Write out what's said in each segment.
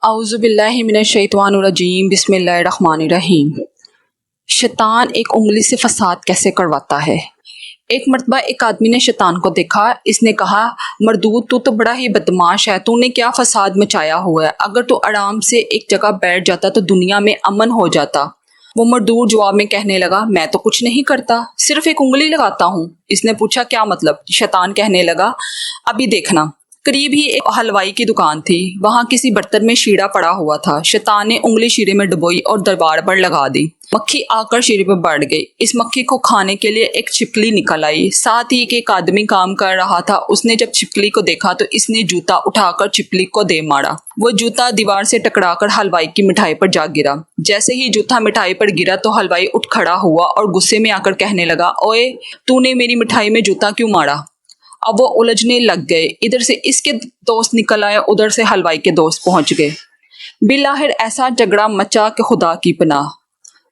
اعوذ باللہ من الشیطان الرجیم بسم اللہ الرحمن الرحیم۔ شیطان ایک انگلی سے فساد کیسے کرواتا ہے۔ ایک مرتبہ ایک آدمی نے شیطان کو دیکھا۔ اس نے کہا، مردود تو بڑا ہی بدماش ہے، تو نے کیا فساد مچایا ہوا ہے، اگر تو آرام سے ایک جگہ بیٹھ جاتا تو دنیا میں امن ہو جاتا۔ وہ مردود جواب میں کہنے لگا، میں تو کچھ نہیں کرتا، صرف ایک انگلی لگاتا ہوں۔ اس نے پوچھا، کیا مطلب؟ شیطان کہنے لگا، ابھی دیکھنا۔ قریب ہی ایک حلوائی کی دکان تھی، وہاں کسی برتن میں شیرہ پڑا ہوا تھا۔ شیطان نے انگلی شیرے میں ڈبوئی اور دربار پر لگا دی۔ مکھی آ کر شیرے پر بیٹھ گئی۔ اس مکھی کو کھانے کے لیے ایک چھپکلی نکل آئی۔ ساتھ ہی ایک آدمی کام کر رہا تھا، اس نے جب چھپکلی کو دیکھا تو اس نے جوتا اٹھا کر چھپکلی کو دے مارا۔ وہ جوتا دیوار سے ٹکرا کر حلوائی کی مٹھائی پر جا گرا۔ جیسے ہی جوتا مٹھائی پر گرا تو حلوائی اٹھ کھڑا ہوا اور غصے میں آ کر کہنے لگا، اوئے تو نے میری مٹھائی میں جوتا کیوں مارا؟ اب وہ الجھنے لگ گئے، ادھر سے اس کے دوست نکل آئے، ادھر سے حلوائی کے دوست پہنچ گئے۔ بالآخر ایسا جھگڑا مچا کہ خدا کی پناہ۔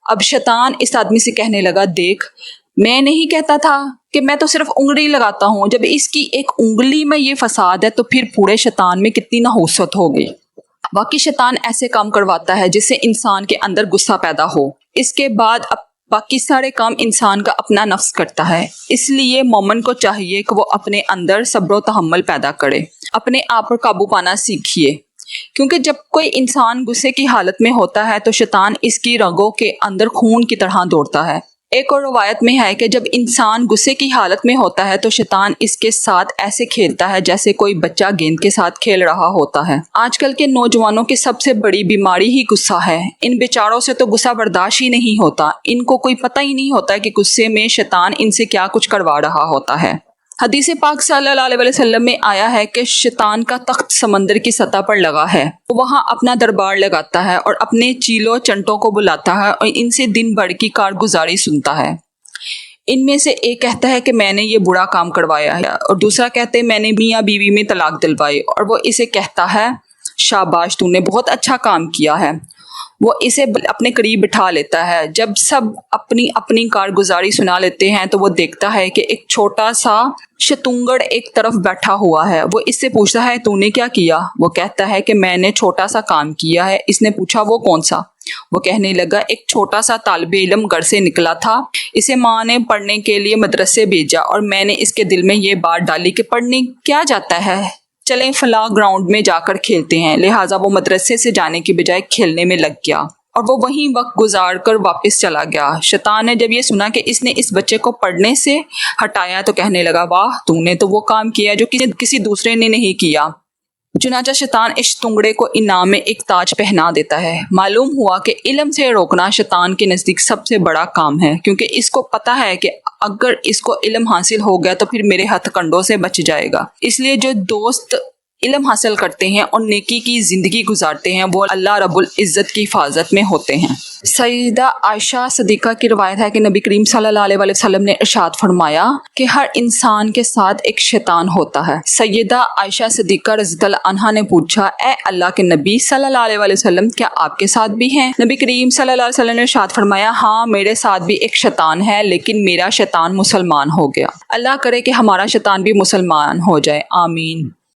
اب شیطان اس آدمی سے کہنے لگا، دیکھ میں نہیں کہتا تھا کہ میں تو صرف انگلی لگاتا ہوں، جب اس کی ایک انگلی میں یہ فساد ہے تو پھر پورے شیطان میں کتنی نحوست ہوگی۔ واقعی شیطان ایسے کام کرواتا ہے جس سے انسان کے اندر غصہ پیدا ہو، اس کے بعد باقی سارے کام انسان کا اپنا نفس کرتا ہے۔ اس لیے مومن کو چاہیے کہ وہ اپنے اندر صبر و تحمل پیدا کرے، اپنے آپ پر قابو پانا سیکھیے، کیونکہ جب کوئی انسان غصے کی حالت میں ہوتا ہے تو شیطان اس کی رگوں کے اندر خون کی طرح دوڑتا ہے۔ ایک اور روایت میں ہے کہ جب انسان غصے کی حالت میں ہوتا ہے تو شیطان اس کے ساتھ ایسے کھیلتا ہے جیسے کوئی بچہ گیند کے ساتھ کھیل رہا ہوتا ہے۔ آج کل کے نوجوانوں کی سب سے بڑی بیماری ہی غصہ ہے۔ ان بیچاروں سے تو غصہ برداشت ہی نہیں ہوتا، ان کو کوئی پتہ ہی نہیں ہوتا کہ غصے میں شیطان ان سے کیا کچھ کروا رہا ہوتا ہے۔ حدیث پاک صلی اللہ علیہ وسلم میں آیا ہے کہ شیطان کا تخت سمندر کی سطح پر لگا ہے، وہ وہاں اپنا دربار لگاتا ہے اور اپنے چیلوں چنٹوں کو بلاتا ہے اور ان سے دن بھر کی کارگزاری سنتا ہے۔ ان میں سے ایک کہتا ہے کہ میں نے یہ برا کام کروایا ہے، اور دوسرا کہتے ہیں میں نے میاں بیوی میں طلاق دلوائی، اور وہ اسے کہتا ہے شاباش تو نے بہت اچھا کام کیا ہے۔ وہ اسے اپنے قریب بٹھا لیتا ہے۔ جب سب اپنی اپنی کارگزاری سنا لیتے ہیں تو وہ دیکھتا ہے کہ ایک چھوٹا سا شتونگڑ ایک طرف بیٹھا ہوا ہے۔ وہ اس سے پوچھتا ہے تو نے کیا کیا؟ وہ کہتا ہے کہ میں نے چھوٹا سا کام کیا ہے۔ اس نے پوچھا وہ کون سا؟ وہ کہنے لگا ایک چھوٹا سا طالب علم گھر سے نکلا تھا، اسے ماں نے پڑھنے کے لیے مدرسے بھیجا اور میں نے اس کے دل میں یہ بات ڈالی کہ پڑھنے کیا جاتا ہے، چلیں فلاں گراؤنڈ میں جا کر کھیلتے ہیں، لہٰذا وہ مدرسے سے جانے کی بجائے کھیلنے میں لگ گیا اور وہ وہیں وقت گزار کر واپس چلا گیا۔ شیطان نے جب یہ سنا کہ اس نے اس بچے کو پڑھنے سے ہٹایا تو کہنے لگا، واہ تو نے تو وہ کام کیا جو کسی دوسرے نے نہیں کیا۔ چنانچہ شیطان اس تنگڑے کو انعام میں ایک تاج پہنا دیتا ہے۔ معلوم ہوا کہ علم سے روکنا شیطان کے نزدیک سب سے بڑا کام ہے، کیونکہ اس کو پتہ ہے کہ اگر اس کو علم حاصل ہو گیا تو پھر میرے ہتھ کنڈوں سے بچ جائے گا۔ اس لیے جو دوست علم حاصل کرتے ہیں اور نیکی کی زندگی گزارتے ہیں وہ اللہ رب العزت کی حفاظت میں ہوتے ہیں۔ سیدہ عائشہ صدیقہ کی روایت ہے کہ نبی کریم صلی اللہ علیہ وسلم نے ارشاد فرمایا کہ ہر انسان کے ساتھ ایک شیطان ہوتا ہے۔ سیدہ عائشہ صدیقہ رضی اللہ عنہا نے پوچھا، اے اللہ کے نبی صلی اللہ علیہ وسلم کیا آپ کے ساتھ بھی ہیں؟ نبی کریم صلی اللہ علیہ وسلم نے ارشاد فرمایا، ہاں میرے ساتھ بھی ایک شیطان ہے، لیکن میرا شیطان مسلمان ہو گیا۔ اللہ کرے کہ ہمارا شیطان بھی مسلمان ہو جائے، آمین۔